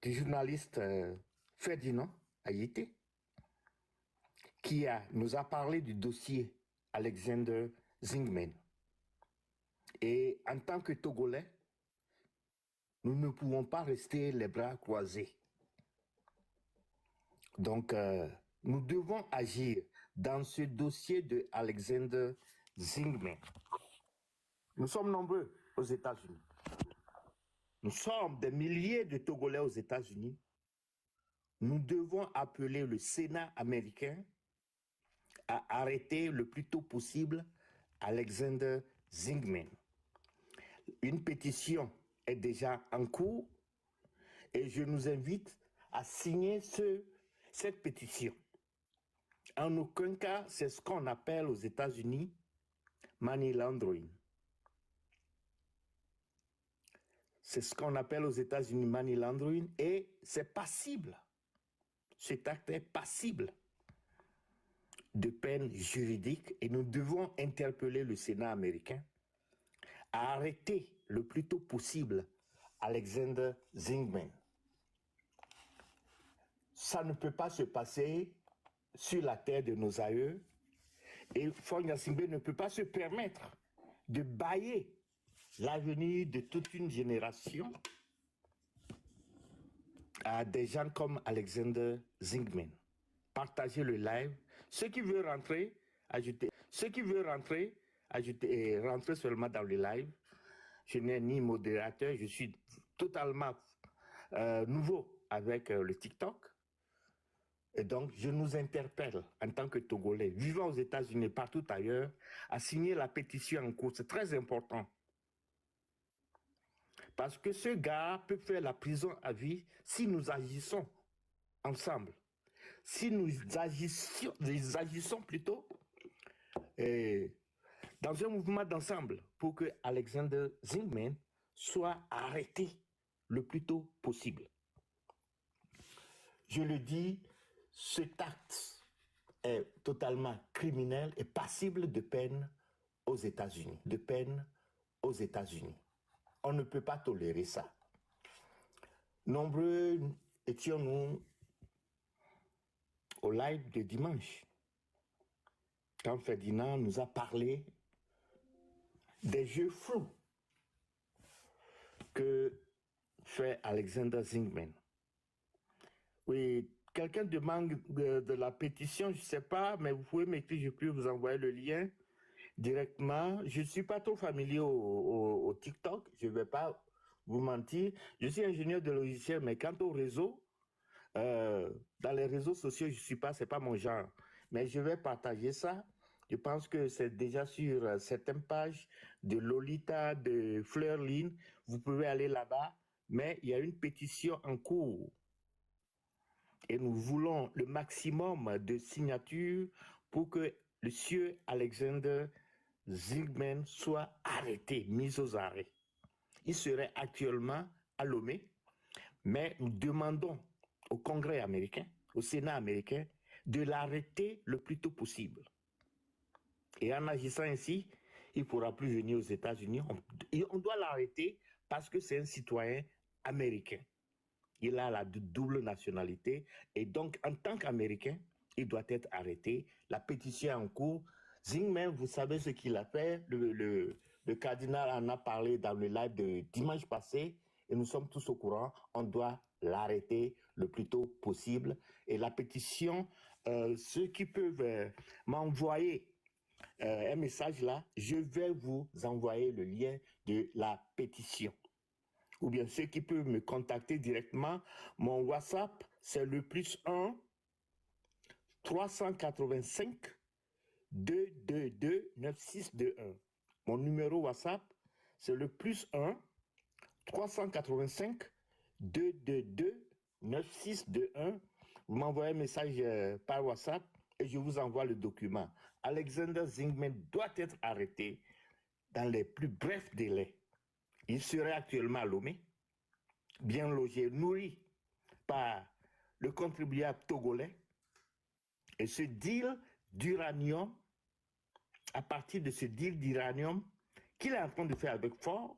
du journaliste Ferdinand Ayité, qui nous a parlé du dossier Alexander Zingmen. Et en tant que Togolais, nous ne pouvons pas rester les bras croisés. Donc, nous devons agir dans ce dossier de Alexander Zingmen. Nous sommes nombreux aux États-Unis. Nous sommes des milliers de Togolais aux États-Unis. Nous devons appeler le Sénat américain à arrêter le plus tôt possible Alexander Zingmen. Une pétition est déjà en cours et je nous invite à signer cette pétition. En aucun cas, c'est ce qu'on appelle aux États-Unis money laundering. C'est ce qu'on appelle aux États-Unis money laundering et c'est passible. Cet acte est passible de peine juridique et nous devons interpeller le Sénat américain à arrêter le plus tôt possible Alexander Zingmen. Ça ne peut pas se passer sur la terre de nos aïeux et Faure Gnassingbé ne peut pas se permettre de bâiller l'avenir de toute une génération à des gens comme Alexander Zingmen. Partagez le live. Ceux qui veulent rentrer, ajoutez. Ceux qui veulent rentrer, ajoutez et rentrer seulement dans le live. Je n'ai ni modérateur, je suis totalement nouveau avec le TikTok. Et donc, je nous interpelle en tant que Togolais, vivant aux États-Unis et partout ailleurs, à signer la pétition en cours. C'est très important. Parce que ce gars peut faire la prison à vie si nous agissons ensemble. Si nous agissons plutôt dans un mouvement d'ensemble pour que Alexander Zingmen soit arrêté le plus tôt possible. Je le dis, cet acte est totalement criminel et passible de peine aux États-Unis. De peine aux États-Unis. On ne peut pas tolérer ça. Nombreux étions-nous au live de dimanche, quand Ferdinand nous a parlé des jeux flous que fait Alexander Zingmen. Oui, quelqu'un demande de la pétition, je ne sais pas, mais vous pouvez m'écrire, je peux vous envoyer le lien directement. Je ne suis pas trop familier au TikTok, je ne vais pas vous mentir. Je suis ingénieur de logiciel, mais quant au réseau, dans les réseaux sociaux, je suis pas, c'est pas mon genre. Mais je vais partager ça. Je pense que c'est déjà sur certaines pages de Lolita, de Fleurline. Vous pouvez aller là-bas. Mais il y a une pétition en cours. Et nous voulons le maximum de signatures pour que le sieur Alexander Zingmen soit arrêté, mis aux arrêts. Il serait actuellement à Lomé, mais nous demandons au Congrès américain, au Sénat américain, de l'arrêter le plus tôt possible. Et en agissant ainsi, il ne pourra plus venir aux États-Unis. On doit l'arrêter parce que c'est un citoyen américain. Il a la double nationalité et donc en tant qu'Américain, il doit être arrêté. La pétition est en cours. Zingmen, vous savez ce qu'il a fait. Le cardinal en a parlé dans le live de dimanche passé et nous sommes tous au courant. On doit l'arrêter le plus tôt possible. Et la pétition, ceux qui peuvent m'envoyer un message là, je vais vous envoyer le lien de la pétition. Ou bien ceux qui peuvent me contacter directement, mon WhatsApp, c'est le +1 385 222 9621. Mon numéro WhatsApp, c'est le +1 385 222 9621. Vous m'envoyez un message par WhatsApp et je vous envoie le document. Alexander Zingmen doit être arrêté dans les plus brefs délais. Il serait actuellement à Lomé, bien logé, nourri par le contribuable togolais. Et ce deal d'uranium, à partir de ce deal d'uranium qu'il est en train de faire avec Faure,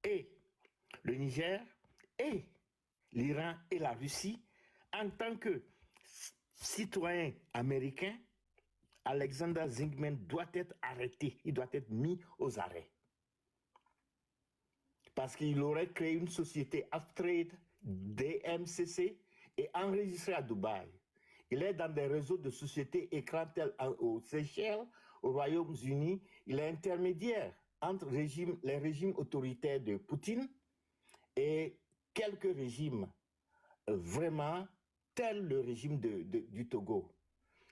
et le Niger, et l'Iran et la Russie, en tant que citoyen américain, Alexander Zingman doit être arrêté, il doit être mis aux arrêts. Parce qu'il aurait créé une société Aftrade, DMCC, et enregistré à Dubaï. Il est dans des réseaux de sociétés écrans tels aux Seychelles, aux Royaumes-Unis. Il est intermédiaire entre les régimes autoritaires de Poutine et quelques régimes vraiment tels le régime du Togo.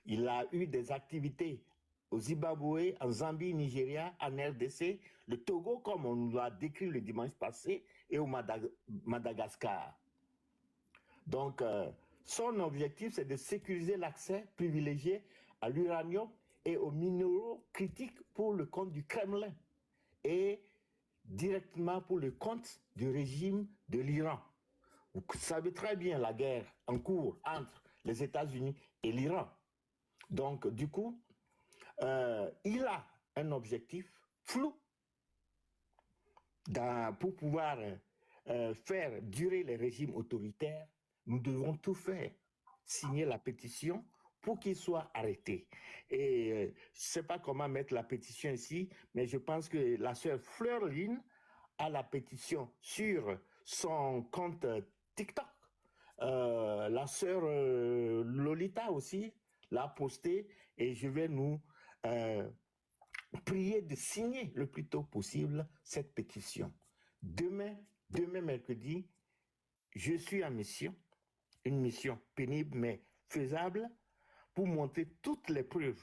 Il a eu des activités au Zimbabwe, en Zambie, Nigeria, en RDC, le Togo, comme on nous l'a décrit le dimanche passé, et au Madagascar. Donc, son objectif, c'est de sécuriser l'accès privilégié à l'uranium et aux minéraux critiques pour le compte du Kremlin et directement pour le compte du régime de l'Iran. Vous savez très bien la guerre en cours entre les États-Unis et l'Iran. Donc, du coup, il a un objectif flou pour pouvoir faire durer les régimes autoritaires. Nous devons tout faire, signer la pétition pour qu'il soit arrêté. Et je ne sais pas comment mettre la pétition ici, mais je pense que la sœur Fleurline a la pétition sur son compte TikTok. La sœur Lolita aussi l'a posté et je vais nous prier de signer le plus tôt possible cette pétition. Demain mercredi, je suis en mission, une mission pénible mais faisable pour montrer toutes les preuves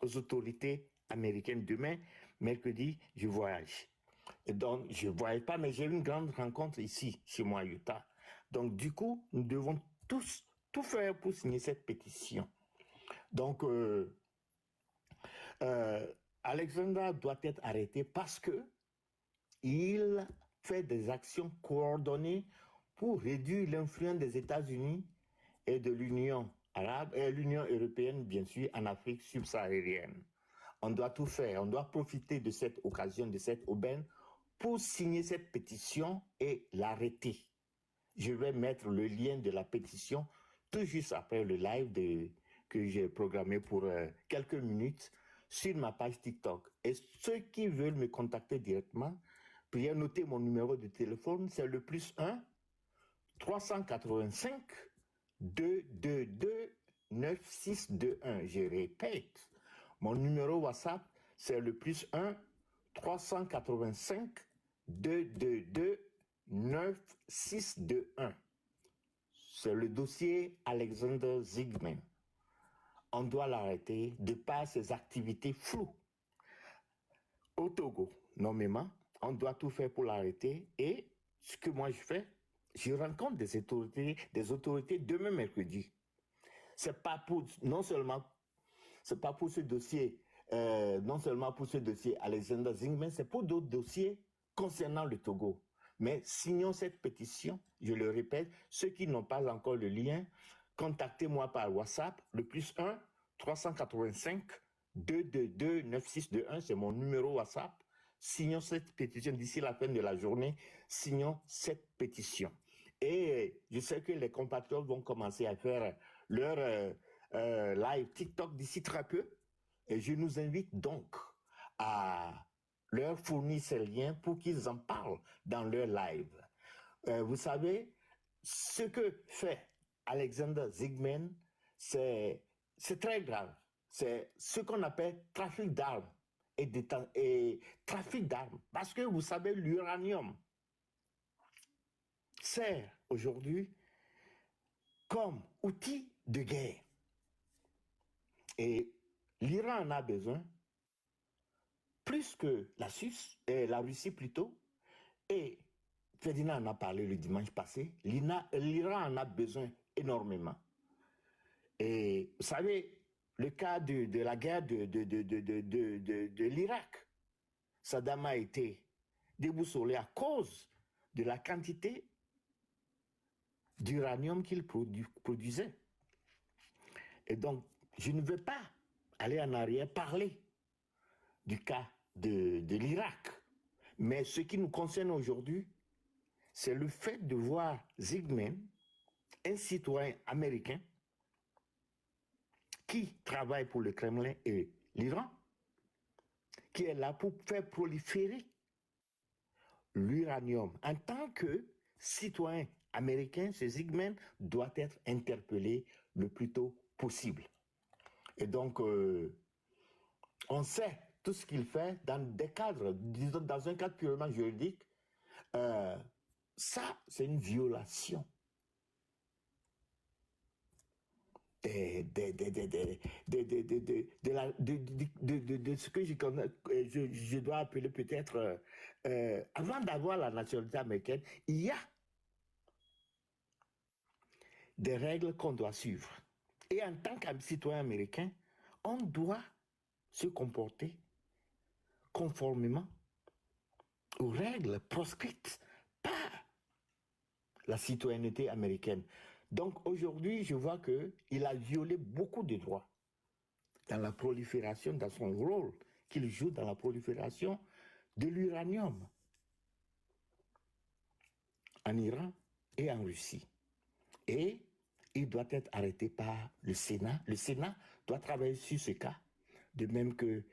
aux autorités américaines. Demain mercredi, je voyage. Et donc, je ne voyage pas, mais j'ai une grande rencontre ici, chez moi à Utah. Donc, du coup, nous devons tous tout faire pour signer cette pétition. Donc, Alexander doit être arrêté parce que il fait des actions coordonnées pour réduire l'influence des États-Unis et de l'Union arabe et l'Union européenne, bien sûr, en Afrique subsaharienne. On doit tout faire, on doit profiter de cette occasion, de cette aubaine, pour signer cette pétition et l'arrêter. Je vais mettre le lien de la pétition tout juste après le live que j'ai programmé pour quelques minutes sur ma page TikTok. Et ceux qui veulent me contacter directement, priez noter mon numéro de téléphone, c'est le +1 385 222 9621. Je répète, mon numéro WhatsApp, c'est le +1 385 222 9621. C'est le dossier Alexander Zingman. On doit l'arrêter de par ses activités floues. Au Togo, nommément, on doit tout faire pour l'arrêter. Et ce que moi je fais, je rencontre des autorités demain mercredi. C'est pas pour ce dossier, non seulement pour ce dossier Alexander Zingman, c'est pour d'autres dossiers concernant le Togo. Mais signons cette pétition, je le répète, ceux qui n'ont pas encore le lien, contactez-moi par WhatsApp, le +1 385 222 9621, c'est mon numéro WhatsApp. Signons cette pétition d'ici la fin de la journée, signons cette pétition. Et je sais que les compatriotes vont commencer à faire leur live TikTok d'ici très peu. Et je nous invite donc à leur fournir ces liens pour qu'ils en parlent dans leur live. Vous savez, ce que fait Alexander Zingman, c'est très grave. C'est ce qu'on appelle trafic d'armes et trafic d'armes. Parce que vous savez, l'uranium sert aujourd'hui comme outil de guerre. Et l'Iran en a besoin, plus que la Russie plutôt, et Ferdinand en a parlé le dimanche passé, l'Iran en a besoin énormément. Et vous savez, le cas de la guerre de l'Irak, Saddam a été déboussolé à cause de la quantité d'uranium qu'il produisait. Et donc, je ne veux pas aller en arrière parler du cas de l'Irak. Mais ce qui nous concerne aujourd'hui, c'est le fait de voir Zingman un citoyen américain qui travaille pour le Kremlin et l'Iran, qui est là pour faire proliférer l'uranium. En tant que citoyen américain, ce Zygmunt doit être interpellé le plus tôt possible. Et donc, on sait tout ce qu'il fait dans des cadres, disons, dans un cadre purement juridique. Ça, c'est une violation de ce que je dois appeler peut-être, avant d'avoir la nationalité américaine, il y a des règles qu'on doit suivre. Et en tant que citoyen américain, on doit se comporter conformément aux règles proscrites par la citoyenneté américaine. Donc aujourd'hui, je vois qu'il a violé beaucoup de droits dans la prolifération, dans son rôle qu'il joue dans la prolifération de l'uranium en Iran et en Russie. Et il doit être arrêté par le Sénat. Le Sénat doit travailler sur ce cas, de même que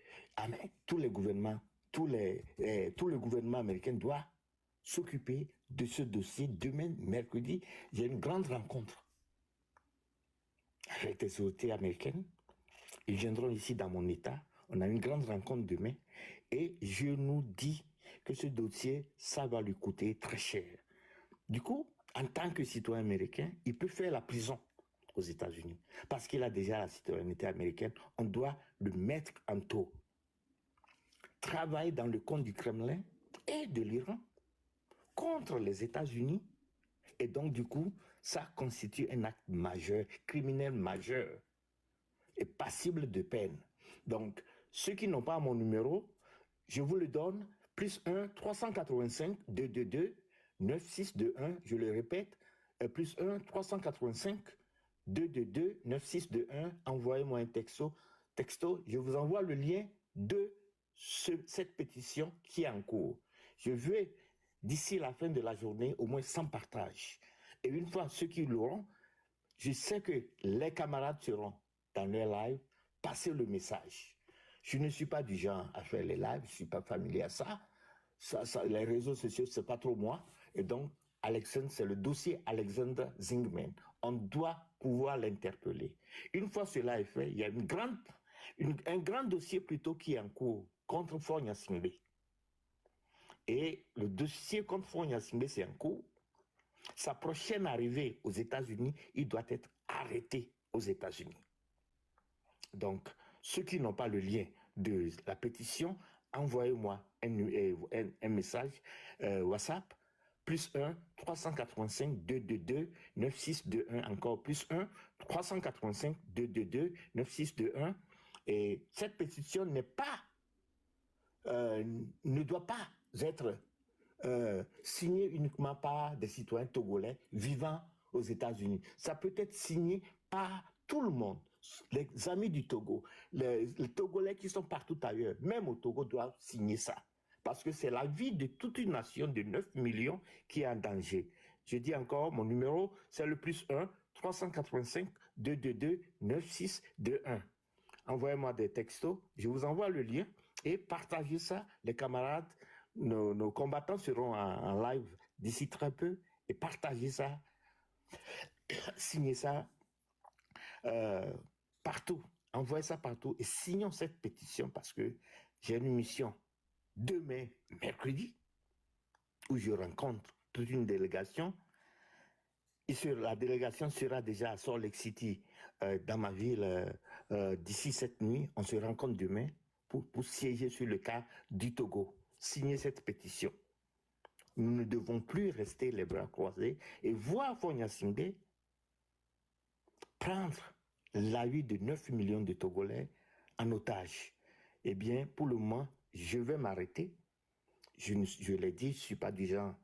tous les gouvernements, tout le gouvernement américain doit s'occuper de ce dossier. Demain, mercredi, il y a une grande rencontre avec les autorités américaines. Ils viendront ici dans mon État. On a une grande rencontre demain. Et je nous dis que ce dossier, ça va lui coûter très cher. Du coup, en tant que citoyen américain, il peut faire la prison aux États-Unis. Parce qu'il a déjà la citoyenneté américaine, on doit le mettre en taux. Travaille dans le compte du Kremlin et de l'Iran contre les États-Unis. Et donc, du coup, ça constitue un acte majeur, criminel majeur et passible de peine. Donc, ceux qui n'ont pas mon numéro, je vous le donne, plus 1 385 222 9621, je le répète, plus 1 385 222 9621, envoyez-moi un texto, je vous envoie le lien de cette pétition qui est en cours. Je veux, d'ici la fin de la journée, au moins 100 partages. Et une fois ceux qui l'auront, je sais que les camarades seront dans leur live, passer le message. Je ne suis pas du genre à faire les lives, je ne suis pas familier à ça. Les réseaux sociaux, ce n'est pas trop moi. Et donc, Alexandre, c'est le dossier Alexander Zygmunt. On doit pouvoir l'interpeller. Une fois cela est fait, il y a un grand dossier plutôt qui est en cours contre Faure Gnassingbé. Et le dossier contre Faure Gnassingbé, c'est en cours. Sa prochaine arrivée aux États-Unis, il doit être arrêté aux États-Unis. Donc, ceux qui n'ont pas le lien de la pétition, envoyez-moi un message WhatsApp, plus 1 385 222 9621, encore plus 1 385 222 9621. Et cette pétition ne doit pas être signée uniquement par des citoyens togolais vivant aux États-Unis. Ça peut être signé par tout le monde. Les amis du Togo, les Togolais qui sont partout ailleurs, même au Togo, doivent signer ça. Parce que c'est la vie de toute une nation de 9 millions qui est en danger. Je dis encore, mon numéro, c'est le plus 1 385 222 9621. Envoyez-moi des textos, je vous envoie le lien et partagez ça. Les camarades, nos combattants seront en live d'ici très peu et partagez ça, signez ça. Partout, envoyez ça partout et signons cette pétition parce que j'ai une mission demain, mercredi, où je rencontre toute une délégation. Et la délégation sera déjà à Salt Lake City, dans ma ville, d'ici cette nuit. On se rencontre demain pour siéger sur le cas du Togo. Signer cette pétition. Nous ne devons plus rester les bras croisés et voir Faure Gnassingbé prendre la vie de 9 millions de Togolais en otage. Eh bien, pour le moment, je vais m'arrêter. Je l'ai dit, je ne suis pas du genre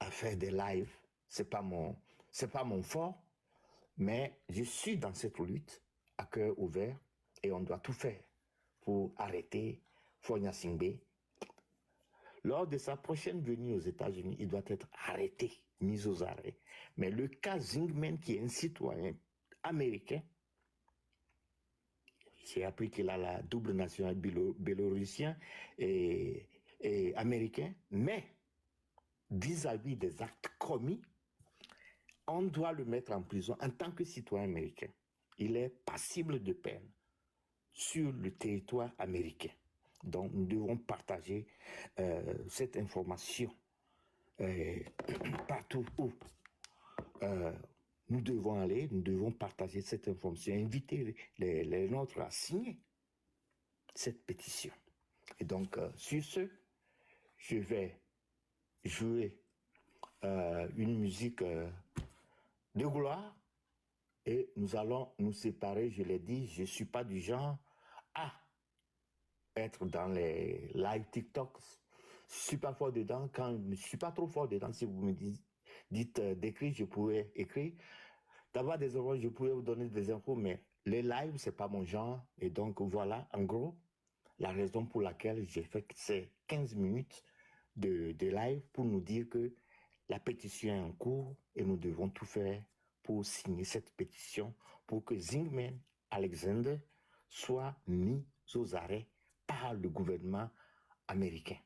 à faire des lives. C'est pas mon fort. Mais je suis dans cette lutte à cœur ouvert et on doit tout faire pour arrêter Faure Gnassingbé. Lors de sa prochaine venue aux États-Unis, il doit être arrêté. mis aux arrêts. Mais le cas Zingman, qui est un citoyen américain, j'ai appris qu'il a la double nationalité bélorussien et américain, mais vis-à-vis des actes commis, on doit le mettre en prison en tant que citoyen américain. Il est passible de peine sur le territoire américain. Donc, nous devons partager cette information partout où nous devons aller, nous devons partager cette information, inviter les nôtres à signer cette pétition. Et donc, sur ce, je vais jouer une musique de gloire et nous allons nous séparer. Je l'ai dit, je ne suis pas du genre à être dans les live TikTok. Je ne suis pas fort dedans. Quand je ne suis pas trop fort dedans, si vous me dites d'écrire, je pourrais écrire. D'avoir des infos, je pourrais vous donner des infos, mais les lives, ce n'est pas mon genre. Et donc, voilà, en gros, la raison pour laquelle j'ai fait ces 15 minutes de live pour nous dire que la pétition est en cours et nous devons tout faire pour signer cette pétition pour que Zingman Alexander soit mis aux arrêts par le gouvernement américain.